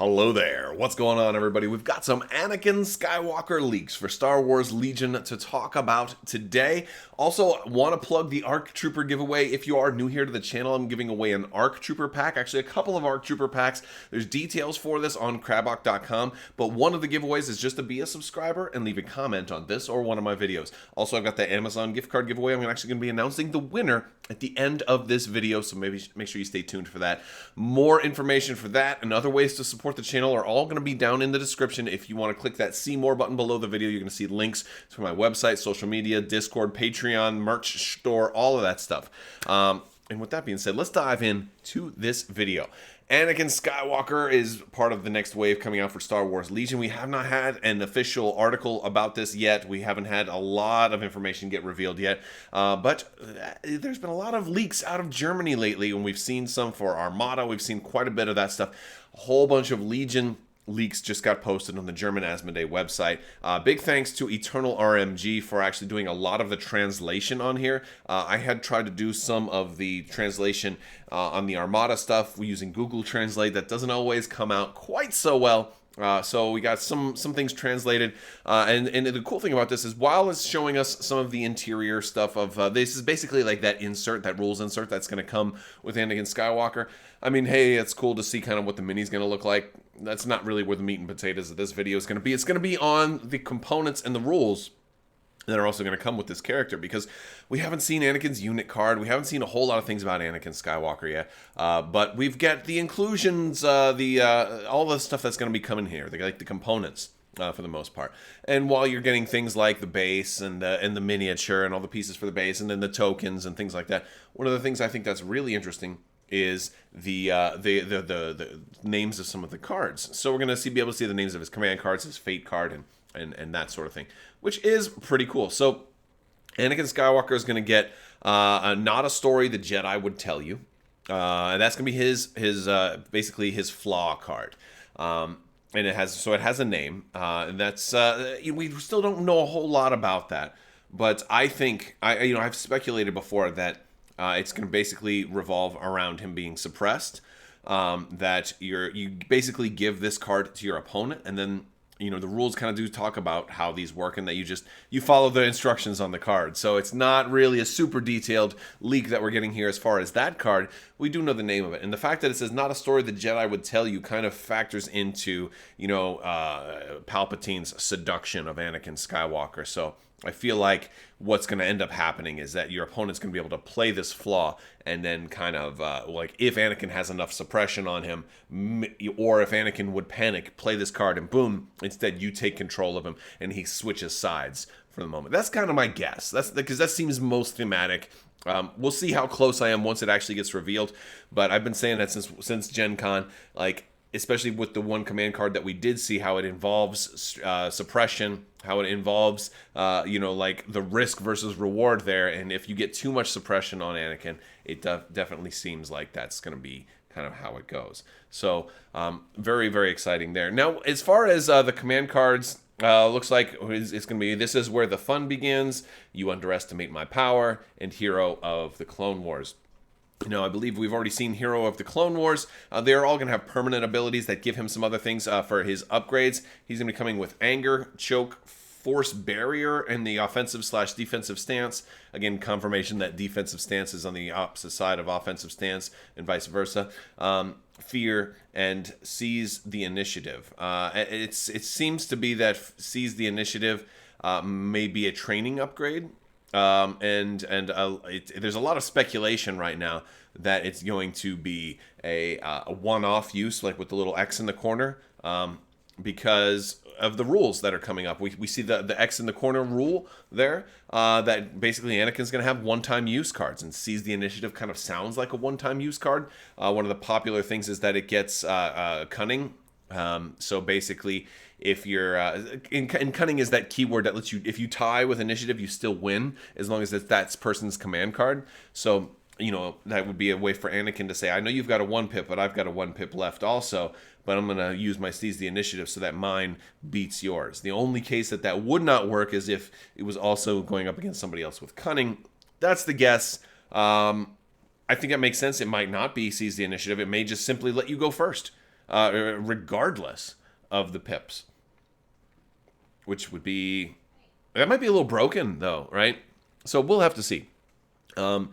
Hello there. What's going on, everybody? We've got some Anakin Skywalker leaks for Star Wars Legion to talk about today. Also, want to plug the ARC Trooper giveaway. If you are new here to the channel, I'm giving away an ARC Trooper pack. Actually, a couple of ARC Trooper packs. There's details for this on Crabbok.com, but one of the giveaways is just to be a subscriber and leave a comment on this or one of my videos. Also, I've got the Amazon gift card giveaway. I'm actually going to be announcing the winner at the end of this video, so maybe make sure you stay tuned for that. More information for that and other ways to support the channel are all going to be down in the description. If you want to click that see more button below the video, you're going to see links to my website, social media, Discord, Patreon, merch store, all of that stuff. And with that being said, let's dive into this video. Anakin Skywalker is part of the next wave coming out for Star Wars Legion. We have not had an official article about this yet. We haven't had a lot of information get revealed yet. But there's been a lot of leaks out of Germany lately, and we've seen some for Armada. We've seen quite a bit of that stuff. A whole bunch of Legion leaks just got posted on the German Asmodee website. Big thanks to Eternal RMG for actually doing a lot of the translation on here. I had tried to do some of the translation on the Armada stuff using Google Translate. That doesn't always come out quite so well. So we got some things translated, and the cool thing about this is while it's showing us some of the interior stuff of this is basically like that insert, that rules insert that's going to come with Anakin Skywalker. I mean, hey, it's cool to see kind of what the mini's going to look like. That's not really where the meat and potatoes of this video is going to be. It's going to be on the components and the rules that are also going to come with this character, because we haven't seen Anakin's unit card. We haven't seen a whole lot of things about Anakin Skywalker yet, but we've got the inclusions, all the stuff that's going to be coming here, like the components for the most part. And while you're getting things like the base and the miniature and all the pieces for the base, and then the tokens and things like that, one of the things I think that's really interesting is the names of some of the cards. So we're going to be able to see the names of his command cards, his fate card, and that sort of thing, which is pretty cool. So Anakin Skywalker is going to get not a story the Jedi would tell you, and that's going to be his basically his flaw card. And it has a name, and that's we still don't know a whole lot about that, but I think I've speculated before that it's going to basically revolve around him being suppressed. That you basically give this card to your opponent, and then the rules kind of do talk about how these work, and that you follow the instructions on the card. So it's not really a super detailed leak that we're getting here as far as that card. We do know the name of it, and the fact that it says not a story the Jedi would tell you kind of factors into Palpatine's seduction of Anakin Skywalker. So I feel like what's going to end up happening is that your opponent's going to be able to play this flaw, and then kind of like if Anakin has enough suppression on him, or if Anakin would panic, play this card, and boom, instead you take control of him and he switches sides for the moment. That's kind of my guess. That's because that seems most thematic. We'll see how close I am once it actually gets revealed, but I've been saying that since Gen Con, like, especially with the one command card that we did see, how it involves suppression, how it involves, like the risk versus reward there. And if you get too much suppression on Anakin, it definitely seems like that's going to be kind of how it goes. So very, very exciting there. Now, as far as the command cards, looks like it's going to be, this is where the fun begins, you underestimate my power, and Hero of the Clone Wars. I believe we've already seen Hero of the Clone Wars. They're all going to have permanent abilities that give him some other things for his upgrades. He's going to be coming with Anger, Choke, Force Barrier, and the offensive/defensive stance. Again, confirmation that defensive stance is on the opposite side of offensive stance and vice versa. Fear, and Seize the Initiative. It seems to be that Seize the Initiative may be a training upgrade. There's a lot of speculation right now that it's going to be a one-off use, like with the little X in the corner, because of the rules that are coming up. We see the X in the corner rule there, that basically Anakin's going to have one-time use cards, and Seize the Initiative kind of sounds like a one-time use card. One of the popular things is that it gets cunning. So basically, if you're in cunning is that keyword that lets you, if you tie with initiative, you still win as long as it's that person's command card. So that would be a way for Anakin to say, I know you've got a 1-pip, but I've got a 1-pip left also, but I'm going to use my Seize the Initiative so that mine beats yours. The only case that would not work is if it was also going up against somebody else with cunning. That's the guess. I think that makes sense. It might not be Seize the Initiative. It may just simply let you go first. regardless of the pips, which would be, that might be a little broken though, right? So we'll have to see. I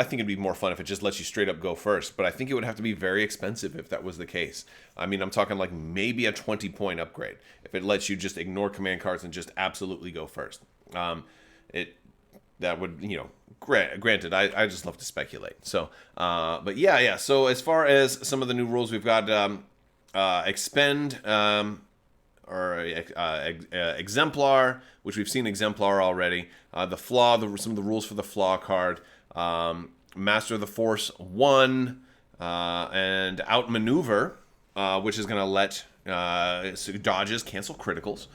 think it'd be more fun if it just lets you straight up go first, but I think it would have to be very expensive if that was the case. I mean, I'm talking like maybe a 20-point upgrade if it lets you just ignore command cards and just absolutely go first. That would, you know, granted, I just love to speculate. So, but yeah. So as far as some of the new rules, we've got expend. Exemplar, which we've seen Exemplar already. The Flaw, some of the rules for the Flaw card. Master of the Force 1, and Outmaneuver, which is going to let dodges cancel criticals.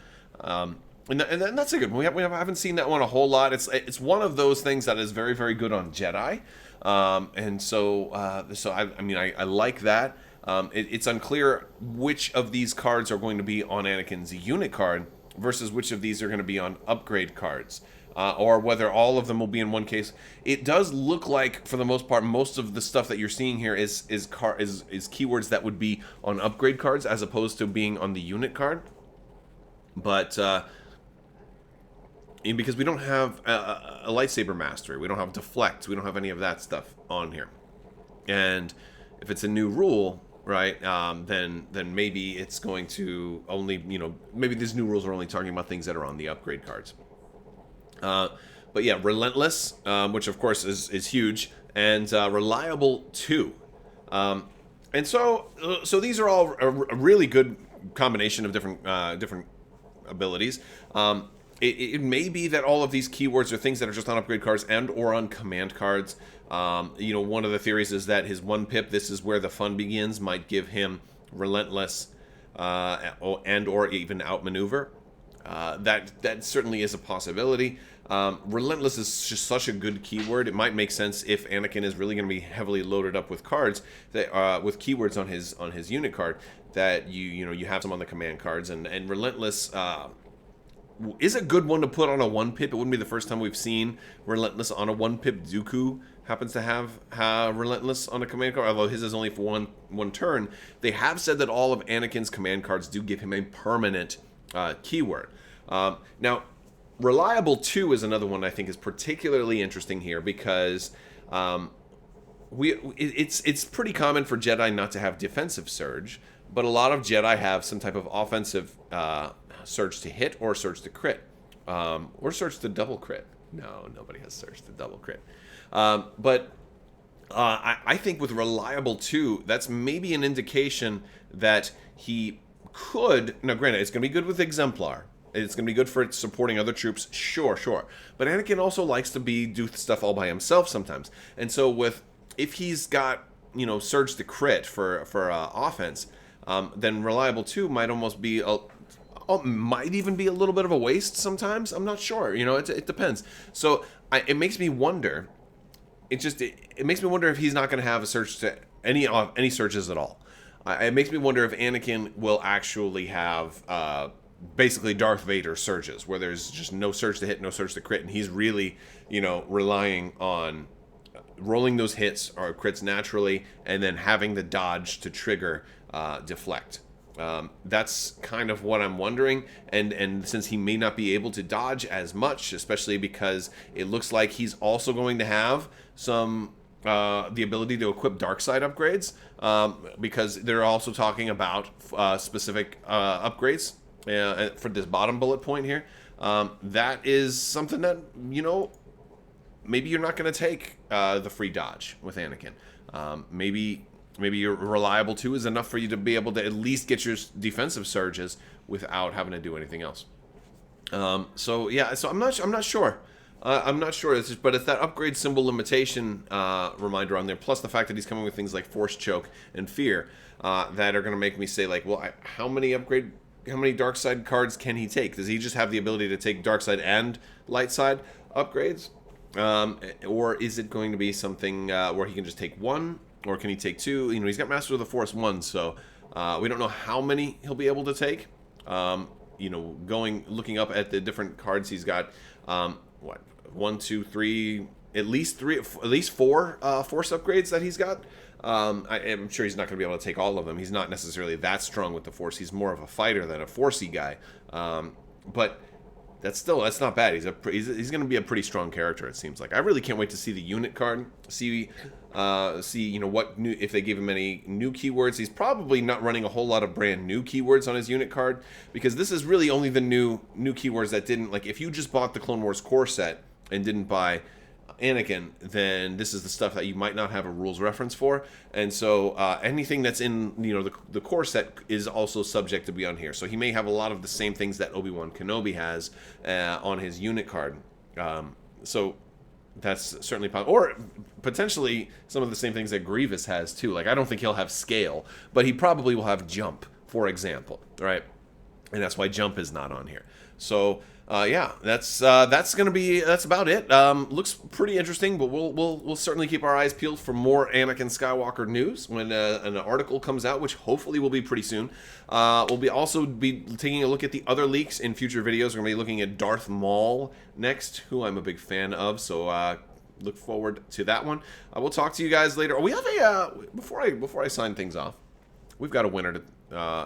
And that's a good one. We haven't seen that one a whole lot. It's one of those things that is very, very good on Jedi. And so I like that. It's unclear which of these cards are going to be on Anakin's unit card versus which of these are going to be on upgrade cards, or whether all of them will be in one case. It does look like, for the most part, most of the stuff that you're seeing here is keywords that would be on upgrade cards as opposed to being on the unit card. But because we don't have a lightsaber mastery, we don't have deflect, we don't have any of that stuff on here, and if it's a new rule, right, then maybe it's going to only, you know, maybe these new rules are only talking about things that are on the upgrade cards. But yeah, Relentless, which of course is huge, and Reliable 2. And so these are all a really good combination of different abilities. It may be that all of these keywords are things that are just on upgrade cards and or on command cards. You know, one of the theories is that his 1 pip, this is where the fun begins, might give him Relentless and or even Outmaneuver. That certainly is a possibility. Relentless is just such a good keyword. It might make sense if Anakin is really going to be heavily loaded up with cards that with keywords on his unit card, that you have some on the command cards, and Relentless is a good one to put on a 1 pip. It wouldn't be the first time we've seen Relentless on a 1 pip. Dooku happens to have Relentless on a command card, although his is only for one turn. They have said that all of Anakin's command cards do give him a permanent keyword. Now, Reliable 2 is another one I think is particularly interesting here because it's pretty common for Jedi not to have defensive surge, but a lot of Jedi have some type of offensive surge to hit or surge to crit, or surge to double crit. No, nobody has surge to double crit. But I think with Reliable 2, that's maybe an indication that he could. Now, granted, it's going to be good with Exemplar. It's going to be good for supporting other troops, sure. But Anakin also likes to do stuff all by himself sometimes. And so if he's got, surge to crit for offense, then Reliable 2 might almost be might even be a little bit of a waste sometimes. I'm not sure. It depends. So it makes me wonder. It makes me wonder if he's not going to have a surge to any surges at all. It makes me wonder if Anakin will actually have basically Darth Vader surges, where there's just no surge to hit, no surge to crit, and he's really, relying on rolling those hits or crits naturally, and then having the dodge to trigger deflect. That's kind of what I'm wondering, and since he may not be able to dodge as much, especially because it looks like he's also going to have some the ability to equip dark side upgrades, because they're also talking about specific upgrades for this bottom bullet point here. That is something that maybe you're not going to take the free dodge with Anakin. Maybe your Reliable 2 is enough for you to be able to at least get your defensive surges without having to do anything else. So I'm not sure. I'm not sure, but it's that upgrade symbol limitation reminder on there, plus the fact that he's coming with things like Force Choke and Fear that are going to make me say, like, well, how many dark side cards can he take? Does he just have the ability to take dark side and light side upgrades? Or is it going to be something where he can just take one, or can he take two? He's got Master of the Force 1, so we don't know how many he'll be able to take. Looking up at the different cards he's got, 1, 2, 3, at least 4 Force upgrades that he's got. I'm sure he's not going to be able to take all of them. He's not necessarily that strong with the Force. He's more of a fighter than a Forcey guy. But that's not bad. He's going to be a pretty strong character, it seems like. I really can't wait to see the unit card. See what new, if they give him any new keywords. He's probably not running a whole lot of brand new keywords on his unit card, because this is really only the new keywords that didn't, like, if you just bought the Clone Wars core set and didn't buy Anakin, then this is the stuff that you might not have a rules reference for. And so anything that's in the core set is also subject to be on here. So he may have a lot of the same things that Obi-Wan Kenobi has on his unit card. So that's certainly possible. Or potentially some of the same things that Grievous has too. Like, I don't think he'll have scale, but he probably will have jump, for example, right? And that's why jump is not on here. So yeah, that's about it. Looks pretty interesting, but we'll certainly keep our eyes peeled for more Anakin Skywalker news when an article comes out, which hopefully will be pretty soon. We'll also be taking a look at the other leaks in future videos. We're going to be looking at Darth Maul next, who I'm a big fan of. So look forward to that one. We'll talk to you guys later. We have a before I sign things off, we've got a winner to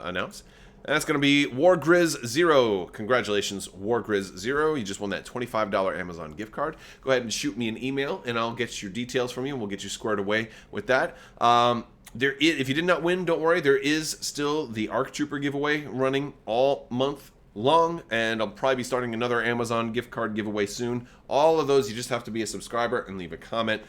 announce. And that's going to be WarGrizz0. Congratulations, WarGrizz0. You just won that $25 Amazon gift card. Go ahead and shoot me an email, and I'll get your details from you, and we'll get you squared away with that. If you did not win, don't worry. There is still the ARC Trooper giveaway running all month long, and I'll probably be starting another Amazon gift card giveaway soon. All of those, you just have to be a subscriber and leave a comment.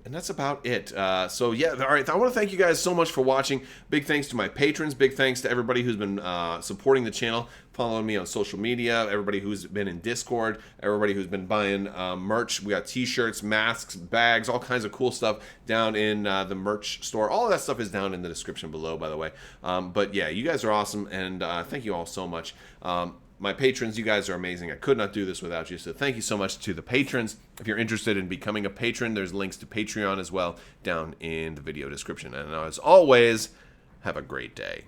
And that's about it. So yeah, all right. I want to thank you guys so much for watching. Big thanks to my patrons. Big thanks to everybody who's been supporting the channel, following me on social media, everybody who's been in Discord, everybody who's been buying merch. We got t-shirts, masks, bags, all kinds of cool stuff down in the merch store. All of that stuff is down in the description below, by the way. But yeah, you guys are awesome, and thank you all so much. My patrons, you guys are amazing. I could not do this without you, so thank you so much to the patrons. If you're interested in becoming a patron, there's links to Patreon as well down in the video description. And as always, have a great day.